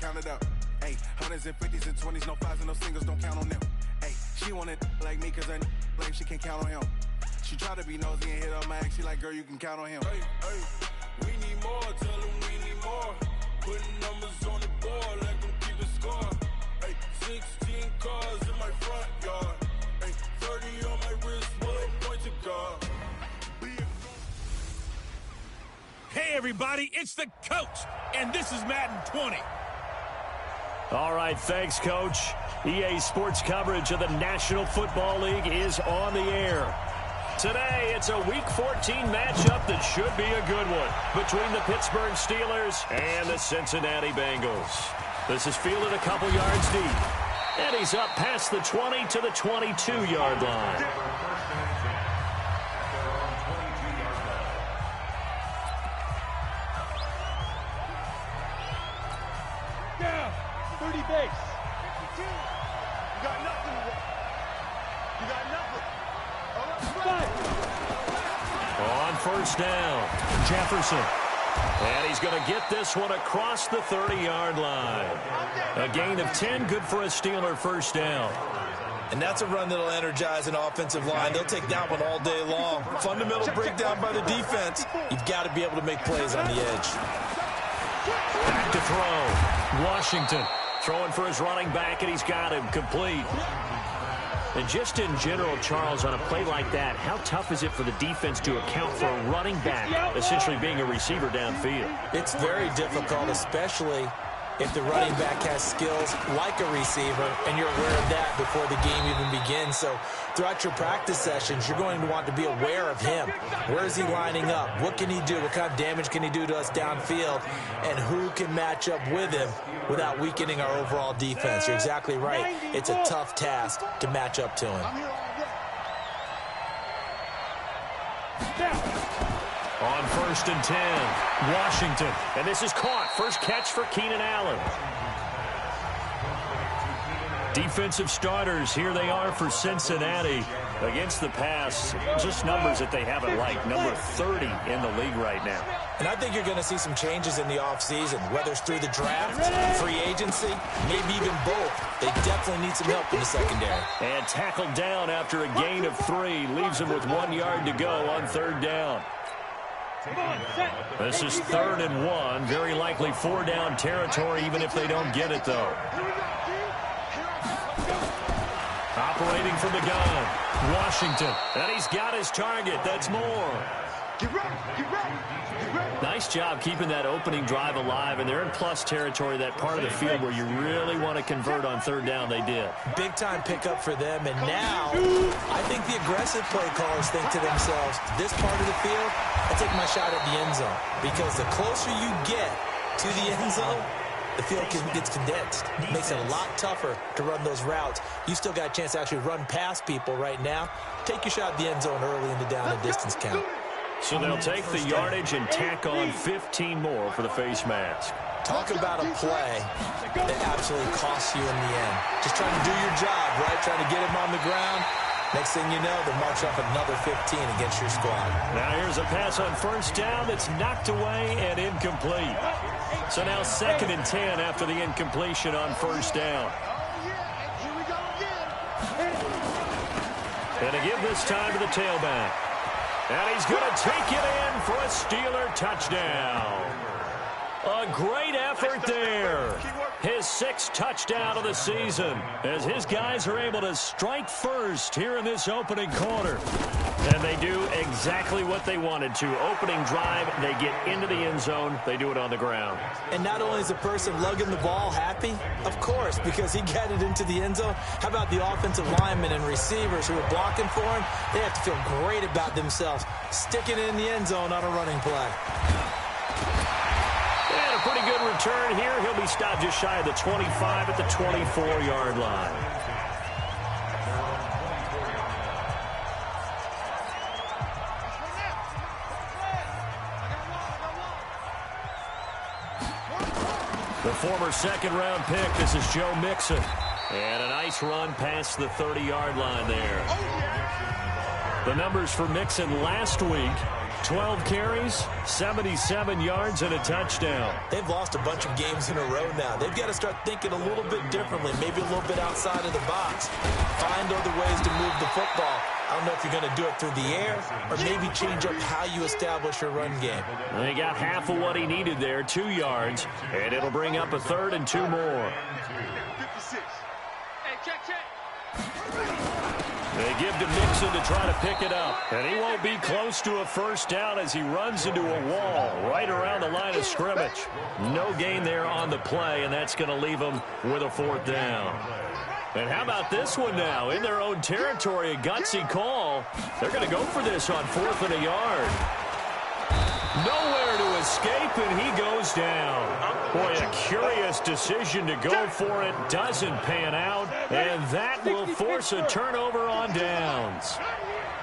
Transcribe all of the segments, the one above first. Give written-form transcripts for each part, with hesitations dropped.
count it up. Hey, hundreds and fifties and 20s, no fives and no singles, don't count on them. Hey, she wanted like me cause her blame, she can't count on him. She tried to be nosy and hit on my ex, she like, girl, you can count on him. Hey, we need more, tell them we need more. Putting numbers on the board, let them keep the score. Hey, 16 cars in my front yard. Hey, 30 on my wrist, one point to God. Hey, everybody, it's the coach, and this is Madden 20. All right, thanks, Coach. EA Sports coverage of the National Football League is on the air. Today, it's a Week 14 matchup that should be a good one between the Pittsburgh Steelers and the Cincinnati Bengals. This is fielded a couple yards deep, and he's up past the 20 to the 22-yard line. Down, 30 base. 52. You got nothing. You got nothing. On first down, Jefferson. And he's going to get this one across the 30-yard line. A gain of 10, good for a Steeler first down. And that's a run that'll energize an offensive line. They'll take that one all day long. Fundamental breakdown by the defense. You've got to be able to make plays on the edge. Back to throw. Washington throwing for his running back, and he's got him complete. And just in general, Charles, on a play like that, how tough is it for the defense to account for a running back essentially being a receiver downfield? It's very difficult, especially if the running back has skills like a receiver, and you're aware of that before the game even begins. So throughout your practice sessions, you're going to want to be aware of him. Where is he lining up? What can he do? What kind of damage can he do to us downfield? And who can match up with him without weakening our overall defense? You're exactly right. It's a tough task to match up to him. On first and 10, Washington. And this is caught. First catch for Keenan Allen. Defensive starters, here they are for Cincinnati. Against the pass, just numbers that they haven't liked. Number 30 in the league right now. And I think you're going to see some changes in the offseason, whether it's through the draft, free agency, maybe even both. They definitely need some help in the secondary. And tackled down after a gain of 3. Leaves him with 1 yard to go on third down. This is 3rd and 1. Very likely 4 down territory, even if they don't get it, though. Operating from the gun, Washington. And he's got his target. That's more. Nice job keeping that opening drive alive, and they're in plus territory, that part of the field where you really want to convert on third down. They did. Big-time pickup for them, and now I think the aggressive play callers think to themselves, this part of the field, I take my shot at the end zone, because the closer you get to the end zone, the field gets condensed. It makes it a lot tougher to run those routes. You still got a chance to actually run past people right now. Take your shot at the end zone early in the down and distance count. So they'll take the yardage and tack on 15 more for the face mask. Talk about a play that absolutely costs you in the end. Just trying to do your job, right? Trying to get him on the ground. Next thing you know, they'll march off another 15 against your squad. Now here's a pass on first down that's knocked away and incomplete. So now 2nd and 10 after the incompletion on first down. And to give this time to the tailback. And he's going to take it in for a Steeler touchdown. A great effort there. His 6th touchdown of the season as his guys are able to strike first here in this opening quarter. And they do exactly what they wanted to. Opening drive, they get into the end zone. They do it on the ground. And not only is the person lugging the ball happy, of course, because he got it into the end zone. How about the offensive linemen and receivers who are blocking for him? They have to feel great about themselves, sticking it in the end zone on a running play. And a pretty good return here. He'll be stopped just shy of the 25 at the 24-yard line. The former 2nd-round pick, this is Joe Mixon. And a nice run past the 30-yard line there. The numbers for Mixon last week, 12 carries, 77 yards, and a touchdown. They've lost a bunch of games in a row now. They've got to start thinking a little bit differently, maybe a little bit outside of the box. Find other ways to move the football. I don't know if you're going to do it through the air or maybe change up how you establish your run game. They got half of what he needed there, 2 yards, and it'll bring up a 3rd and 2 more. 56. Hey, check. They give to Mixon to try to pick it up, and he won't be close to a first down as he runs into a wall right around the line of scrimmage. No gain there on the play, and that's going to leave them with a 4th down. And how about this one now? In their own territory, a gutsy call. They're going to go for this on 4th and a yard. Nowhere to escape, and he goes down. Boy, a curious decision to go for it. Doesn't pan out, and that will force a turnover on downs.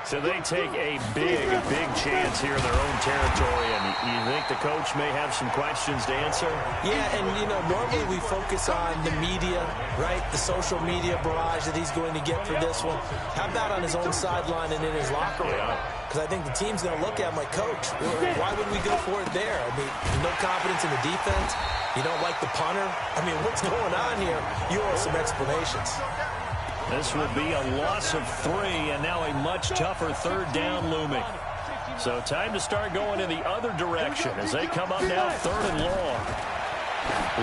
So they take a big chance here in their own territory, and you think the coach may have some questions to answer? Yeah, and, normally we focus on the media, right? The social media barrage that he's going to get for this one. How about on his own sideline and in his locker room? Because I think the team's going to look at him like, Coach, why would we go for it there? I mean, no confidence in the defense. You don't like the punter. I mean, what's going on here? You owe some explanations. This will be a loss of 3, and now a much tougher 3rd down looming. So time to start going in the other direction as they come up now 3rd and long.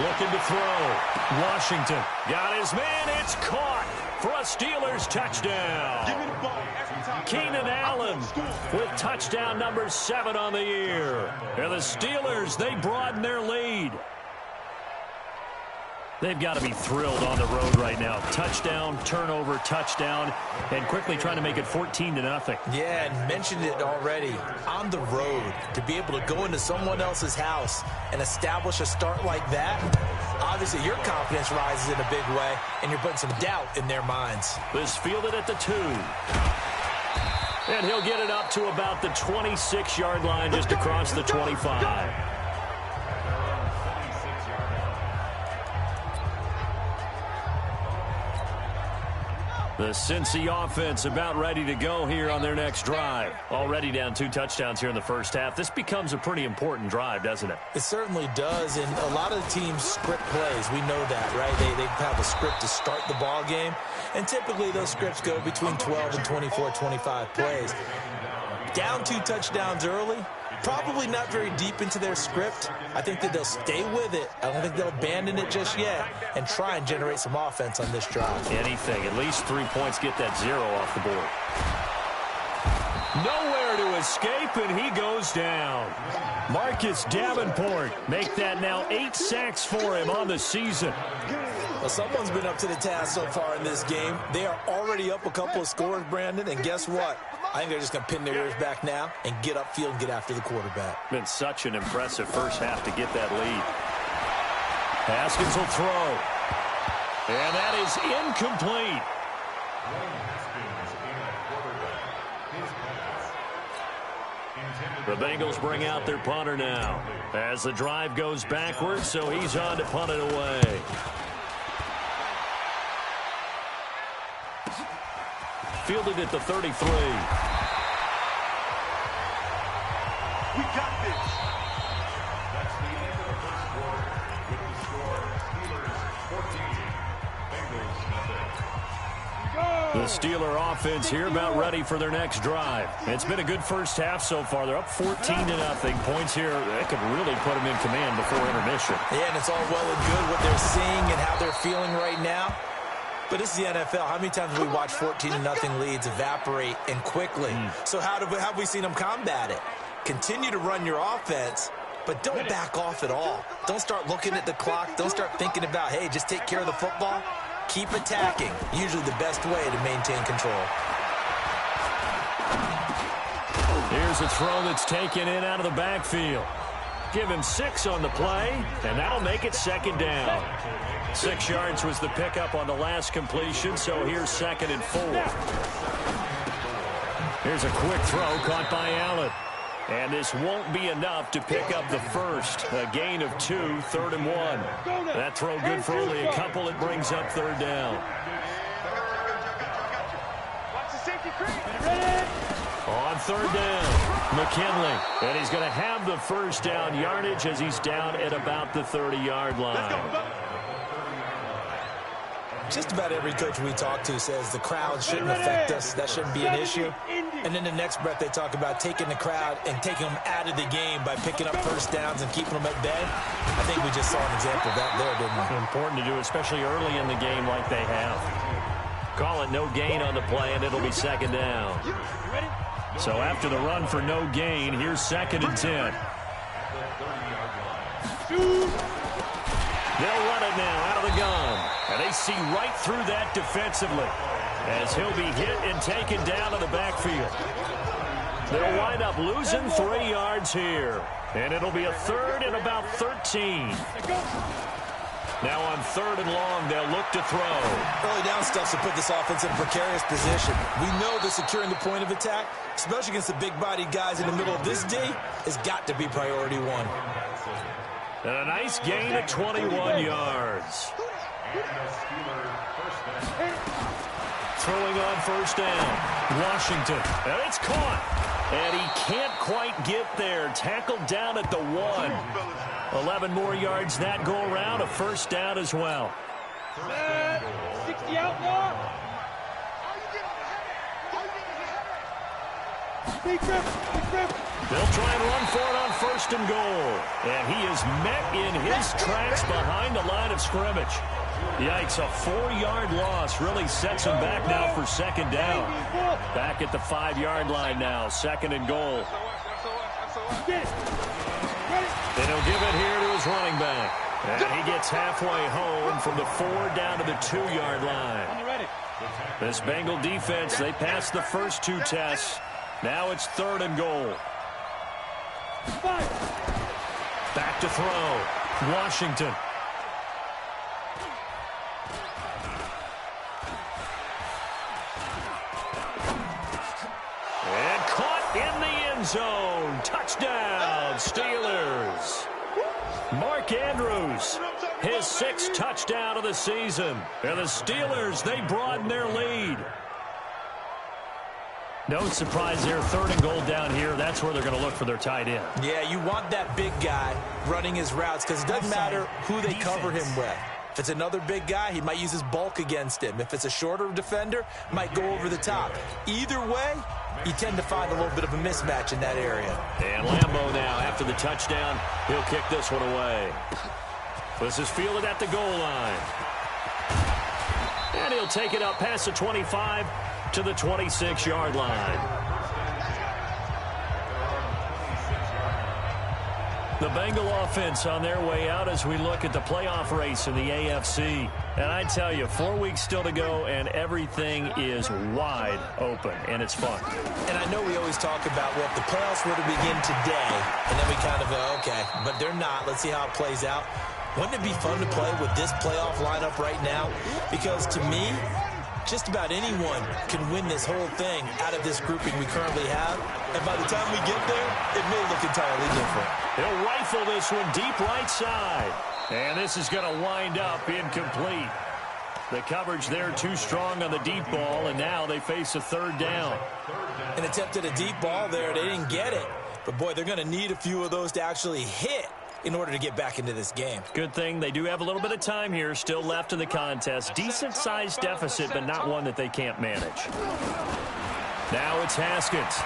Looking to throw. Washington got his man. It's caught for a Steelers touchdown. Keenan Allen with touchdown number 7 on the year. And the Steelers, they broaden their lead. They've got to be thrilled on the road right now. Touchdown, turnover, touchdown, and quickly trying to make it 14-0. Yeah, and mentioned it already. On the road, to be able to go into someone else's house and establish a start like that, obviously your confidence rises in a big way, and you're putting some doubt in their minds. This fielded at the 2. And he'll get it up to about the 26-yard line just across the 25. The Cincy offense about ready to go here on their next drive. Already down 2 touchdowns here in the first half. This becomes a pretty important drive, doesn't it? It certainly does, and a lot of the teams script plays. We know that, right? They have a script to start the ball game, and typically those scripts go between 12 and 24, 25 plays. Down 2 touchdowns early, probably not very deep into their script. I think that they'll stay with it. I don't think they'll abandon it just yet and try and generate some offense on this drive. Anything. At least 3 points, get that 0 off the board. Nowhere to escape, and he goes down. Marcus Davenport make that now 8 sacks for him on the season. Well, someone's been up to the task so far in this game. They are already up a couple of scores, Brandon, and guess what? I think they're just going to pin their ears back now and get upfield and get after the quarterback. Been such an impressive first half to get that lead. Haskins will throw. And that is incomplete. The Bengals bring out their punter now as the drive goes backwards, so he's on to punt it away. Fielded at the 33. We got this. That's the end of the first quarter. With the score, Steelers 14, Bengals nothing. The Steeler offense here about ready for their next drive. It's been a good first half so far. They're up 14-0. Points here, that could really put them in command before intermission. Yeah, and it's all well and good what they're seeing and how they're feeling right now. But this is the NFL. How many times have we watched 14-0 leads evaporate and quickly? So how have we seen them combat it? Continue to run your offense, but don't back off at all. Don't start looking at the clock. Don't start thinking about, hey, just take care of the football. Keep attacking. Usually the best way to maintain control. Here's a throw that's taken in out of the backfield. Give him 6 on the play, and that'll make it 2nd down. 6 yards was the pickup on the last completion, so here's 2nd and 4. Here's a quick throw caught by Allen. And this won't be enough to pick up the first. A gain of 2, 3rd and 1. That throw good for only a couple. It brings up 3rd down. Watch the safety creep. Ready? On third down, McKinley. And he's going to have the first down yardage as he's down at about the 30-yard line. Just about every coach we talk to says the crowd shouldn't affect us. That shouldn't be an issue. And then the next breath they talk about taking the crowd and taking them out of the game by picking up first downs and keeping them at bay. I think we just saw an example of that there, didn't we? Important to do, especially early in the game like they have. Call it no gain on the play, and it'll be second down. So after the run for no gain, here's 2nd and 10. They'll run it now out of the gun. And they see right through that defensively as he'll be hit and taken down to the backfield. They'll wind up losing 3 yards here. And it'll be a 3rd and about 13. Now on 3rd and long, they'll look to throw. Early down stuff to put this offense in a precarious position. We know that securing the point of attack, especially against the big-bodied guys in the middle of this D, has got to be priority one. And a nice gain of 21 yards. Throwing on first down. Washington. And it's caught. And he can't quite get there. Tackled down at the 1. 11 more yards that go around. A first down as well. 60 out more. They'll try and run for it on 1st and goal. And he is met in his tracks behind the line of scrimmage. Yikes, a 4-yard loss really sets him back now for 2nd down. Back at the 5-yard line now, 2nd and goal. And he'll give it here to his running back. And he gets halfway home from the 4 down to the 2-yard line. This Bengal defense, they passed the first 2 tests. Now it's 3rd and goal. Back to throw. Washington. And caught in the end zone. Touchdown, Steelers. Mark Andrews, his 6th touchdown of the season. And the Steelers, they broaden their lead. No surprise there, 3rd and goal down here. That's where they're going to look for their tight end. Yeah, you want that big guy running his routes because it doesn't matter who they cover him with. If it's another big guy, he might use his bulk against him. If it's a shorter defender, might go over the top. Either way, you tend to find a little bit of a mismatch in that area. And Lambeau now, after the touchdown, he'll kick this one away. This is fielded at the goal line. And he'll take it up past the 25 to the 26-yard line. The Bengal offense on their way out as we look at the playoff race in the AFC. And I tell you, 4 weeks still to go, and everything is wide open, and it's fun. And I know we always talk about, well, if the playoffs were to begin today, and then we kind of go, okay, but they're not. Let's see how it plays out. Wouldn't it be fun to play with this playoff lineup right now? Because to me, just about anyone can win this whole thing out of this grouping we currently have. And by the time we get there, it may look entirely different. He'll rifle this one deep right side. And this is going to wind up incomplete. The coverage there too strong on the deep ball, and now they face a 3rd down. An attempt at a deep ball there. They didn't get it. But, boy, they're going to need a few of those to actually hit in order to get back into this game. Good thing they do have a little bit of time here still left in the contest. Decent-sized deficit, but not one that they can't manage. Now it's Haskins.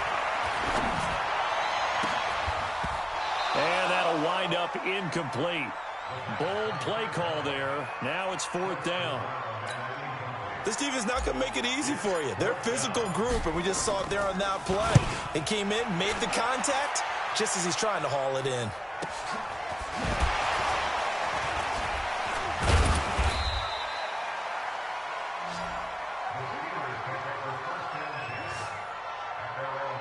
And that'll wind up incomplete. Bold play call there. Now it's 4th down. This team is not going to make it easy for you. They're a physical group, and we just saw it there on that play. They came in, made the contact, just as he's trying to haul it in.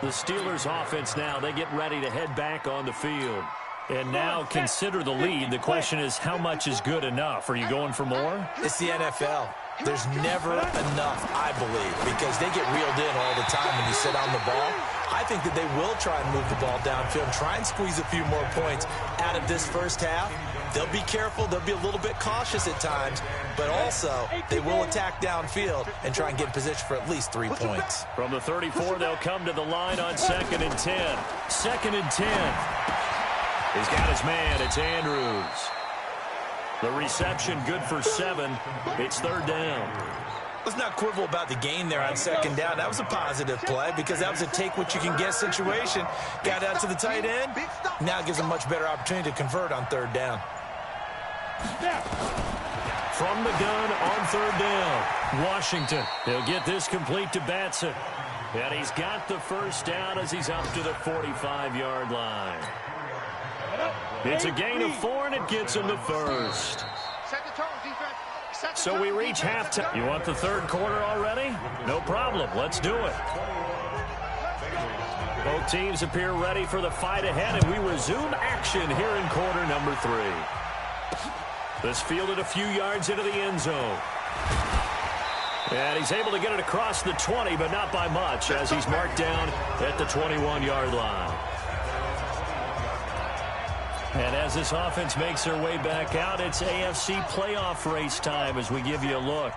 The Steelers offense now, they get ready to head back on the field. And now consider the lead. The question is, how much is good enough? Are you going for more? It's the NFL. There's never enough, I believe, because they get reeled in all the time when you sit on the ball. I think that they will try and move the ball downfield and try and squeeze a few more points out of this first half. they'll be careful. They'll be a little bit cautious at times, but also they will attack downfield and try and get in position for at least 3 points. From the 34, they'll come to the line on 2nd and 10. 2nd and 10. He's got his man. It's Andrews. The reception good for 7. It's 3rd down. Let's not quibble about the gain there on 2nd down. That was a positive play because that was a take-what-you-can-get situation. Got out to the tight end. Now gives a much better opportunity to convert on 3rd down. From the gun on 3rd down. Washington. He'll get this complete to Batson. And he's got the 1st down as he's up to the 45-yard line. It's a gain of 4, and it gets him the 1st. So we reach halftime. You want the 3rd quarter already? No problem. Let's do it. Both teams appear ready for the fight ahead, and we resume action here in quarter number 3. This fielded a few yards into the end zone. And he's able to get it across the 20, but not by much, as he's marked down at the 21-yard line. And as this offense makes their way back out, it's AFC playoff race time as we give you a look.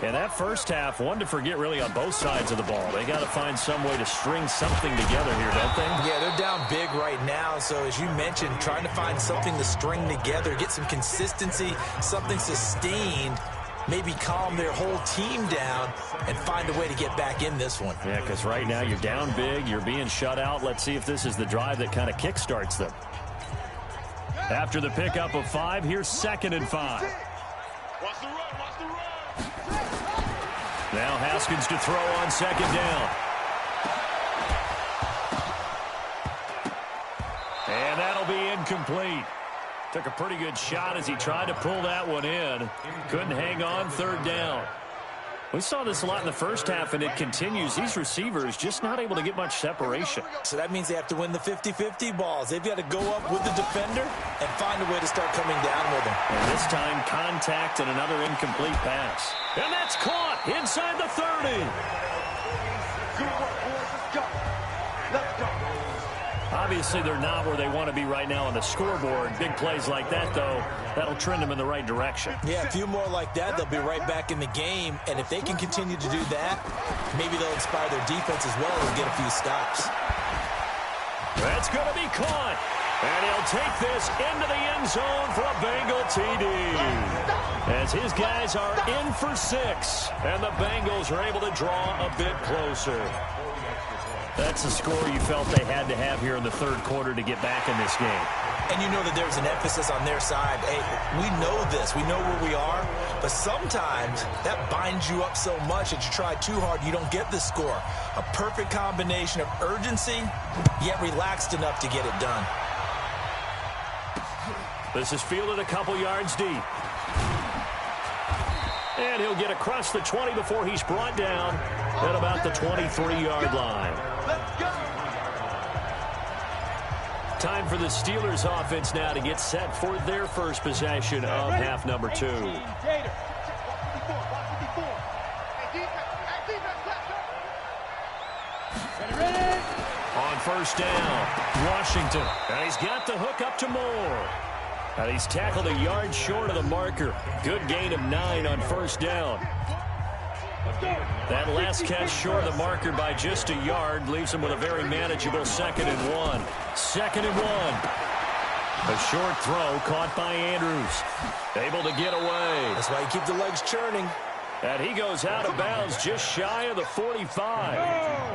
And that first half, one to forget really on both sides of the ball. They got to find some way to string something together here, don't they? Yeah, they're down big right now. So as you mentioned, trying to find something to string together, get some consistency, something sustained, maybe calm their whole team down and find a way to get back in this one. Yeah, because right now you're down big, you're being shut out. Let's see if this is the drive that kind of kickstarts them. After the pickup of 5, here's 2nd and 5. Now Haskins to throw on 2nd down. And that'll be incomplete. Took a pretty good shot as he tried to pull that one in. Couldn't hang on. 3rd down. We saw this a lot in the first half, and it continues. These receivers just not able to get much separation. So that means they have to win the 50-50 balls. They've got to go up with the defender and find a way to start coming down with them. And this time, contact and another incomplete pass. And that's caught inside the 30. Good work, boys. Let's go. Let's go. Obviously, they're not where they want to be right now on the scoreboard. Big plays like that, though, that'll trend them in the right direction. Yeah, a few more like that, they'll be right back in the game. And if they can continue to do that, maybe they'll inspire their defense as well and get a few stops. That's going to be caught. And he'll take this into the end zone for a Bengal TD. As his guys are in for 6. And the Bengals are able to draw a bit closer. That's the score you felt they had to have here in the 3rd quarter to get back in this game. And you know that there's an emphasis on their side. Hey, we know this. We know where we are. But sometimes that binds you up so much that you try too hard, you don't get the score. A perfect combination of urgency, yet relaxed enough to get it done. This is fielded a couple yards deep. And he'll get across the 20 before he's brought down at about the 23-yard line. Time for the Steelers offense now to get set for their first possession of half number 2. On 1st down, Washington. And he's got the hook up to Moore. And he's tackled a yard short of the marker. Good gain of 9 on 1st down. That last catch short of the marker by just a yard leaves him with a very manageable 2nd and 1. 2nd and 1. A short throw caught by Andrews. Able to get away. That's why you keep the legs churning. And he goes out of bounds just shy of the 45.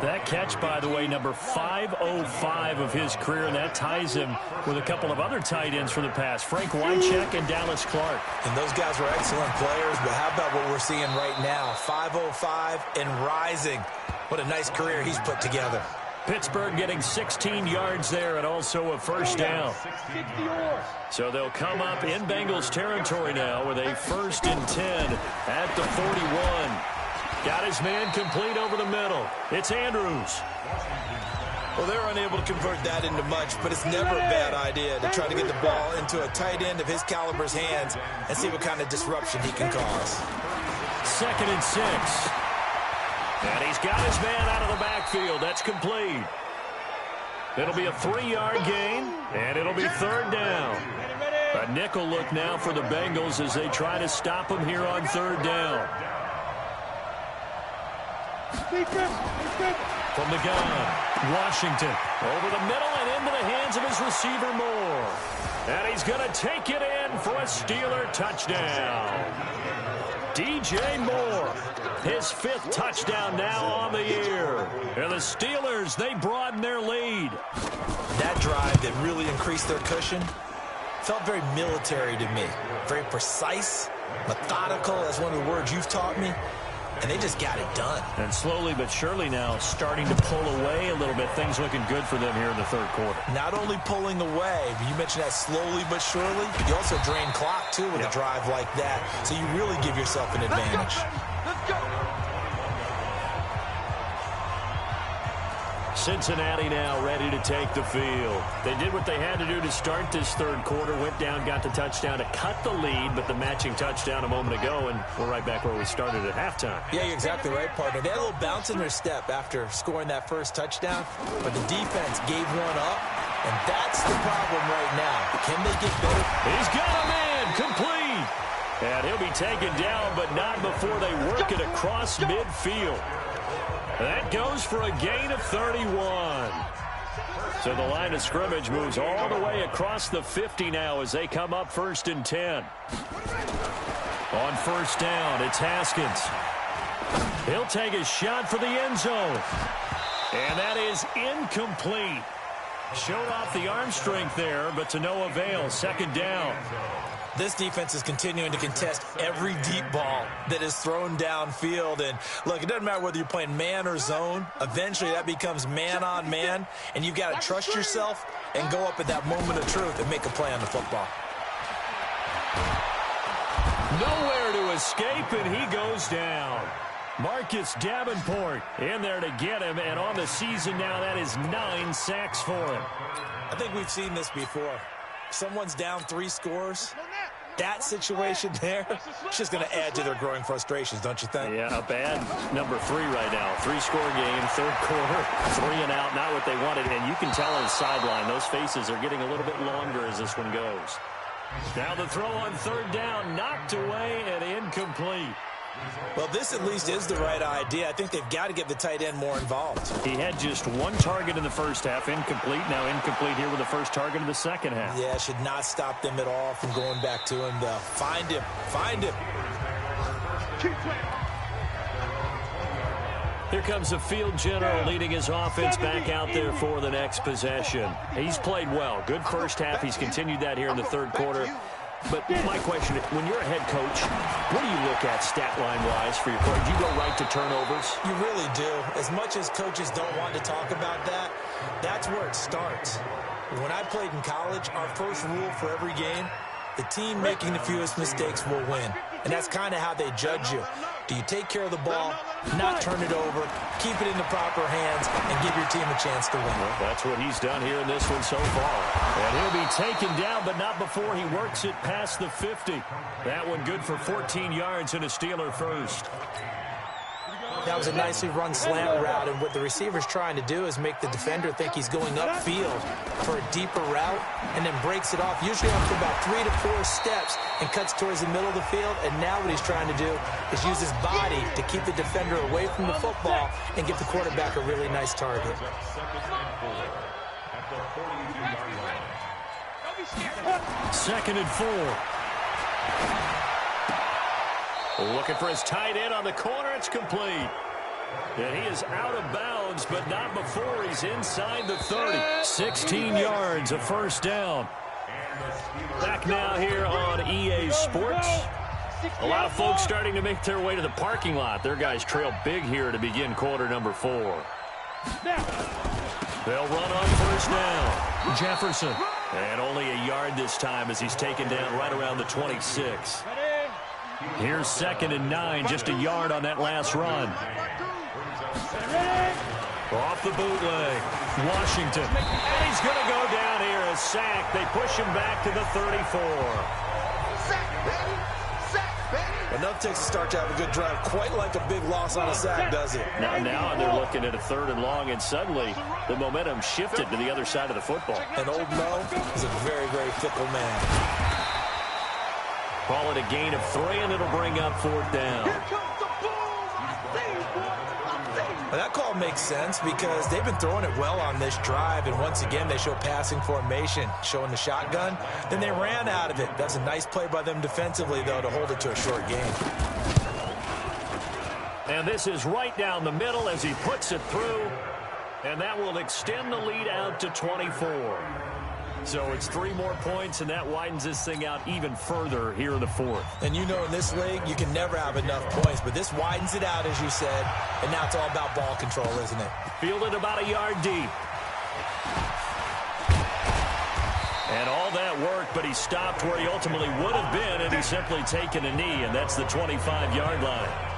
That catch, by the way, number 505 of his career, and that ties him with a couple of other tight ends from the past, Frank Wycheck and Dallas Clark. And those guys were excellent players, but how about what we're seeing right now? 505 and rising. What a nice career he's put together. Pittsburgh getting 16 yards there and also a 1st down. So they'll come up in Bengals territory now with a 1st and 10 at the 41. Got his man complete over the middle. It's Andrews. Well, they're unable to convert that into much, but it's never a bad idea to try to get the ball into a tight end of his caliber's hands and see what kind of disruption he can cause. 2nd and 6. And he's got his man out of the backfield. That's complete. It'll be a 3-yard gain, and it'll be 3rd down. A nickel look now for the Bengals as they try to stop him here on third down. From the gun, Washington over the middle and into the hands of his receiver Moore. And he's going to take it in for a Steeler touchdown. DJ Moore, his 5th touchdown now on the year. And the Steelers, they broaden their lead. That drive that really increased their cushion felt very military to me. Very precise, methodical, that's one of the words you've taught me. And they just got it done. And slowly but surely now starting to pull away a little bit. Things looking good for them here in the third quarter. Not only pulling away, but you mentioned that slowly but surely. You also drain clock, too, with a drive like that. So you really give yourself an advantage. Let's go. Cincinnati now ready to take the field. They did what they had to do to start this third quarter. Went down, got the touchdown to cut the lead, but the matching touchdown a moment ago, and we're right back where we started at halftime. Yeah, you're exactly right, partner. They had a little bounce in their step after scoring that first touchdown, but the defense gave one up, and that's the problem right now. Can they get better? He's got a man complete. And he'll be taken down, but not before they work it across midfield. That goes for a gain of 31. So the line of scrimmage moves all the way across the 50 now as they come up 1st and 10. On first down, it's Haskins. He'll take a shot for the end zone. And that is incomplete. Showed off the arm strength there, but to no avail. 2nd down. This defense is continuing to contest every deep ball that is thrown downfield. And, look, it doesn't matter whether you're playing man or zone. Eventually, that becomes man-on-man, and you've got to trust yourself and go up at that moment of truth and make a play on the football. Nowhere to escape, and he goes down. Marcus Davenport in there to get him, and on the season now, that is 9 sacks for him. I think we've seen this before. Someone's down 3 scores. That situation there, it's just going to add to their growing frustrations, don't you think? Yeah, a bad number 3 right now. 3-score game, third quarter, 3 and out, not what they wanted. And you can tell on the sideline, those faces are getting a little bit longer as this one goes. Now the throw on third down, knocked away and incomplete. Well, this at least is the right idea. I think they've got to get the tight end more involved. He had just 1 target in the first half, incomplete. Now incomplete here with the first target of the second half. Yeah, should not stop them at all from going back to him. Find him. Find him. Here comes the field general leading his offense back out there for the next possession. He's played well. Good first half. He's continued that here in the third quarter. But my question, when you're a head coach, what do you look at stat line-wise for your coach? Do you go right to turnovers? You really do. As much as coaches don't want to talk about that, that's where it starts. When I played in college, our first rule for every game, the team making the fewest mistakes will win. And that's kind of how they judge you. Do you take care of the ball, not turn it over, keep it in the proper hands, and give your team a chance to win? Well, that's what he's done here in this one so far. And he'll be taken down, but not before he works it past the 50. That one good for 14 yards and a Steeler first. That was a nicely run slant route, and what the receiver's trying to do is make the defender think he's going upfield for a deeper route and then breaks it off, usually after about 3 to 4 steps, and cuts towards the middle of the field. And now what he's trying to do is use his body to keep the defender away from the football and give the quarterback a really nice target. 2nd and 4. Looking for his tight end on the corner. It's complete. And he is out of bounds, but not before he's inside the 30. 16 yards, a first down. Back now here on EA Sports. A lot of folks starting to make their way to the parking lot. Their guys trail big here to begin quarter number 4. They'll run on first down. Jefferson. And only a yard this time as he's taken down right around the 26. Here's 2nd and 9, just a yard on that last run. Off the bootleg, Washington. And he's going to go down here, a sack. They push him back to the 34. Enough takes to start to have a good drive, quite like a big loss on a sack, does it? Now they're looking at a 3rd and long, and suddenly the momentum shifted to the other side of the football. And old Mo is a very, very fickle man. Call it a gain of 3, and it'll bring up 4th down. Well, that call makes sense because they've been throwing it well on this drive, and once again they show passing formation, showing the shotgun. Then they ran out of it. That's a nice play by them defensively, though, to hold it to a short gain. And this is right down the middle as he puts it through, and that will extend the lead out to 24. So it's 3 more points, and that widens this thing out even further here in the 4th. And you know in this league, you can never have enough points, but this widens it out, as you said, and now it's all about ball control, isn't it? Fielded about a yard deep. And all that work, but he stopped where he ultimately would have been, and he's simply taken a knee, and that's the 25-yard line.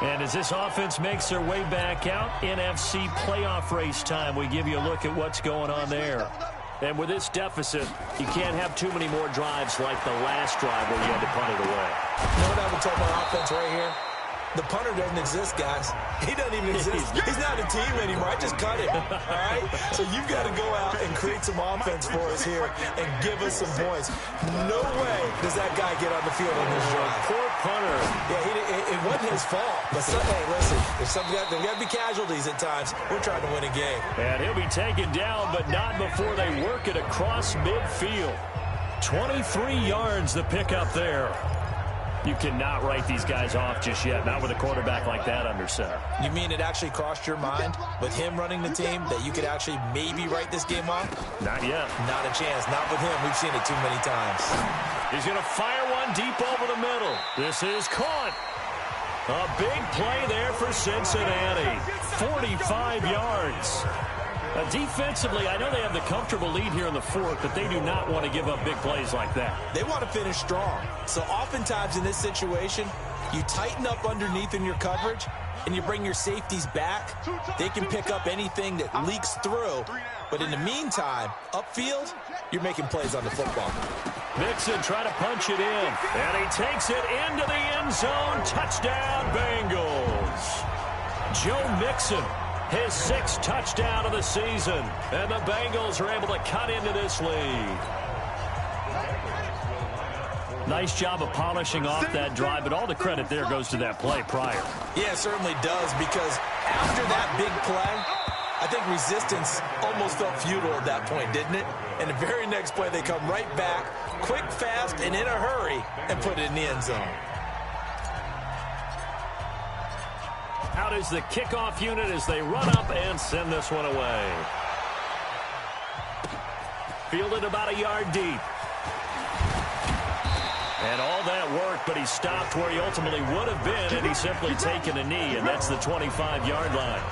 And as this offense makes their way back out, NFC playoff race time, we give you a look at what's going on there. And with this deficit, you can't have too many more drives like the last drive where you had to punt it away. You know what I would tell my offense right here? The punter doesn't exist, guys. He doesn't even exist. He's not a team anymore. I just cut him, all right? So you've got to go out and create some offense for us here and give us some points. No way does that guy get on the field on this drive. Poor punter. Yeah, it wasn't his fault. But, hey, listen, there's got to be casualties at times. We're trying to win a game. And he'll be taken down, but not before they work it across midfield. 23 yards the pickup there. You cannot write these guys off just yet, not with a quarterback like that under center. You mean it actually crossed your mind with him running the team that you could actually maybe write this game off? Not yet. Not a chance. Not with him. We've seen it too many times. He's going to fire one deep over the middle. This is caught. A big play there for Cincinnati. 45 yards. Defensively, I know they have the comfortable lead here in the 4th, but they do not want to give up big plays like that. They want to finish strong. So oftentimes in this situation, you tighten up underneath in your coverage, and you bring your safeties back. They can pick up anything that leaks through. But in the meantime, upfield, you're making plays on the football. Mixon trying to punch it in, and he takes it into the end zone. Touchdown, Bengals. Joe Mixon. His 6th touchdown of the season. And the Bengals are able to cut into this lead. Nice job of polishing off that drive, but all the credit there goes to that play prior. Yeah, it certainly does, because after that big play, I think resistance almost felt futile at that point, didn't it? And the very next play, they come right back, quick, fast, and in a hurry, and put it in the end zone. Out is the kickoff unit as they run up and send this one away. Fielded about a yard deep. And all that work, but he stopped where he ultimately would have been, and he's simply taken a knee, and that's the 25-yard line.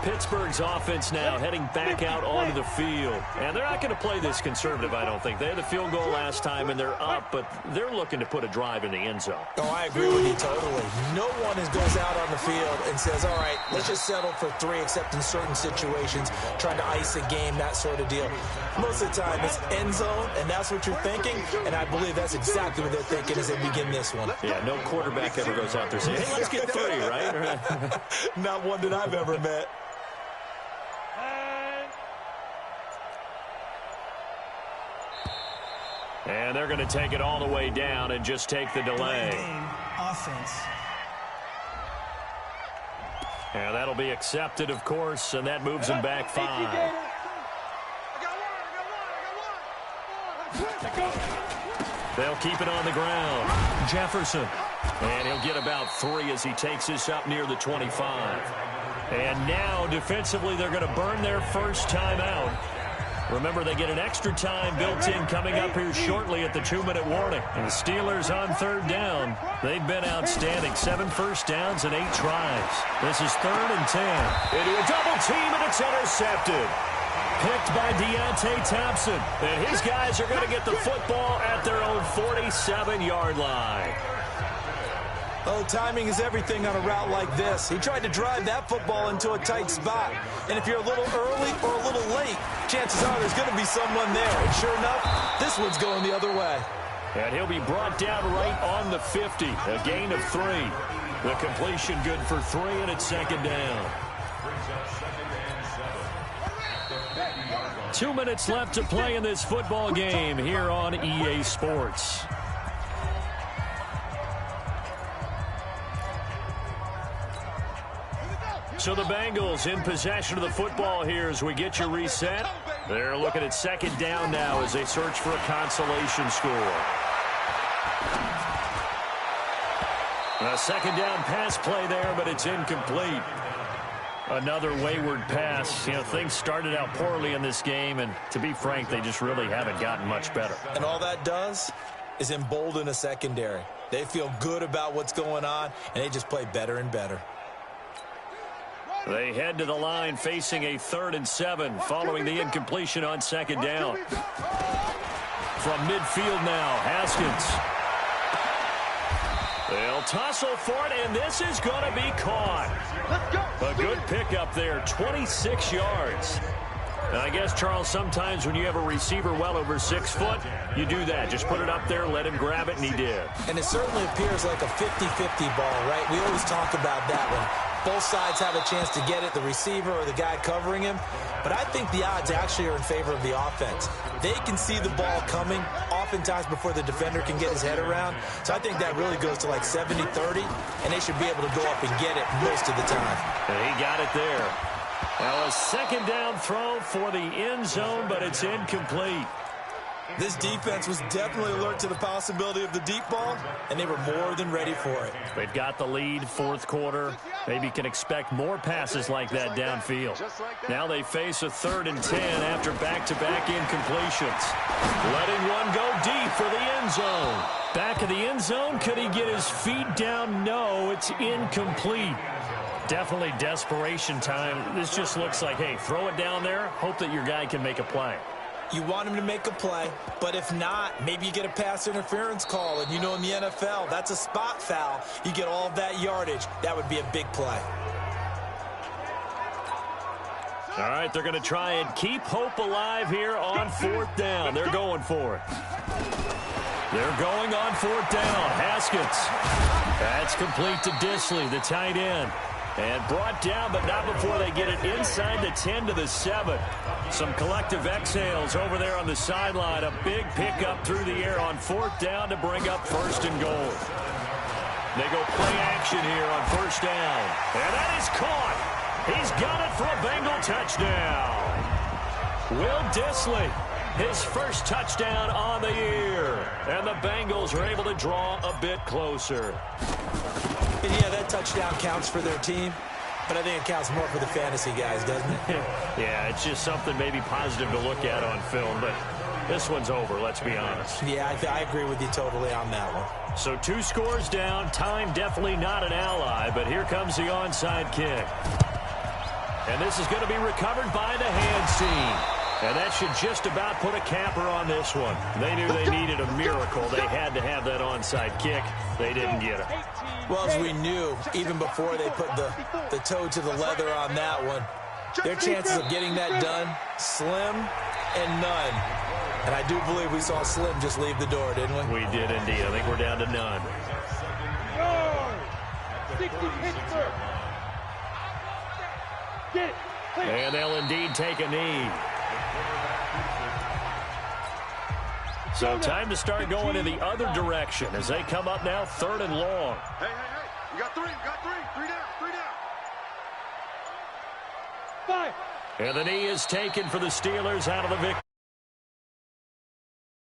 Pittsburgh's offense now heading back out onto the field. And they're not going to play this conservative, I don't think. They had the field goal last time, and they're up, but they're looking to put a drive in the end zone. Oh, I agree with you totally. No one goes out on the field and says, all right, let's just settle for 3, except in certain situations, trying to ice a game, that sort of deal. Most of the time, it's end zone, and that's what you're thinking, and I believe that's exactly what they're thinking as they begin this one. Yeah, no quarterback ever goes out there saying, hey, let's get 3, right? Not one that I've ever met. And they're going to take it all the way down and just take the delay. Offense. And that'll be accepted, of course, and that moves them back 5. They'll keep it on the ground. Jefferson. And he'll get about 3 as he takes this up near the 25. And now, defensively, they're going to burn their first time out. Remember, they get an extra time built in coming up here shortly at the 2-minute warning. And the Steelers on 3rd down. They've been outstanding. 7 first downs and 8 tries. This is 3rd and 10. Into a double team, and it's intercepted. Picked by Deontay Thompson. And his guys are going to get the football at their own 47-yard line. Oh, timing is everything on a route like this. He tried to drive that football into a tight spot. And if you're a little early or a little late, chances are there's going to be someone there. And sure enough, this one's going the other way. And he'll be brought down right on the 50. A gain of 3. The completion good for 3, and it's 2nd down. 2 minutes left to play in this football game here on EA Sports. So the Bengals in possession of the football here as we get you reset. They're looking at second down now as they search for a consolation score. A second down pass play there, but it's incomplete. Another wayward pass. You know, things started out poorly in this game, and to be frank, they just really haven't gotten much better. And all that does is embolden a secondary. They feel good about what's going on, and they just play better and better. They head to the line facing a 3rd and 7 following the incompletion on second down. From midfield now, Haskins. They'll tussle for it, and this is going to be caught. A good pickup there, 26 yards. And I guess, Charles, sometimes when you have a receiver well over 6 foot, you do that. Just put it up there, let him grab it, and he did. And it certainly appears like a 50-50 ball, right? We always talk about that when both sides have a chance to get it, the receiver or the guy covering him. But I think the odds actually are in favor of the offense. They can see the ball coming oftentimes before the defender can get his head around. So I think that really goes to like 70-30, and they should be able to go up and get it most of the time. And he got it there. Well, a second down throw for the end zone, but it's incomplete. This defense was definitely alert to the possibility of the deep ball, and they were more than ready for it. They've got the lead, fourth quarter. Maybe can expect more passes like that downfield. Now they face a 3rd and 10 after back-to-back incompletions. Letting one go deep for the end zone. Back of the end zone, could he get his feet down? No, it's incomplete. Definitely desperation time. This just looks like, hey, throw it down there, hope that your guy can make a play. You want him to make a play, but if not, maybe you get a pass interference call, and you know in the NFL, that's a spot foul. You get all of that yardage. That would be a big play. All right, they're going to try and keep hope alive here on 4th down. They're going for it. They're going on 4th down. Haskins. That's complete to Disley, the tight end. And brought down, but not before they get it inside the 10 to the 7. Some collective exhales over there on the sideline. A big pickup through the air on 4th down to bring up 1st and goal. They go play action here on 1st down. And that is caught. He's got it for a Bengal touchdown. Will Disley, his first touchdown on the year. And the Bengals are able to draw a bit closer. And yeah, that touchdown counts for their team, but I think it counts more for the fantasy guys, doesn't it? Yeah, it's just something maybe positive to look at on film, but this one's over, let's be honest. Yeah, I agree with you totally on that one. So 2 scores down, time definitely not an ally, but here comes the onside kick. And this is going to be recovered by the hands team. And that should just about put a capper on this one. They knew they needed a miracle. They had to have that onside kick. They didn't get it. Well, as we knew, even before they put the toe to the leather on that one, their chances of getting that done, slim and none. And I do believe we saw Slim just leave the door, didn't we? We did indeed. I think we're down to none. And they'll indeed take a knee. So time to start going in the other direction as they come up now 3rd and long. Hey, you got 3, three down. 5. And the knee is taken for the Steelers out of the victory.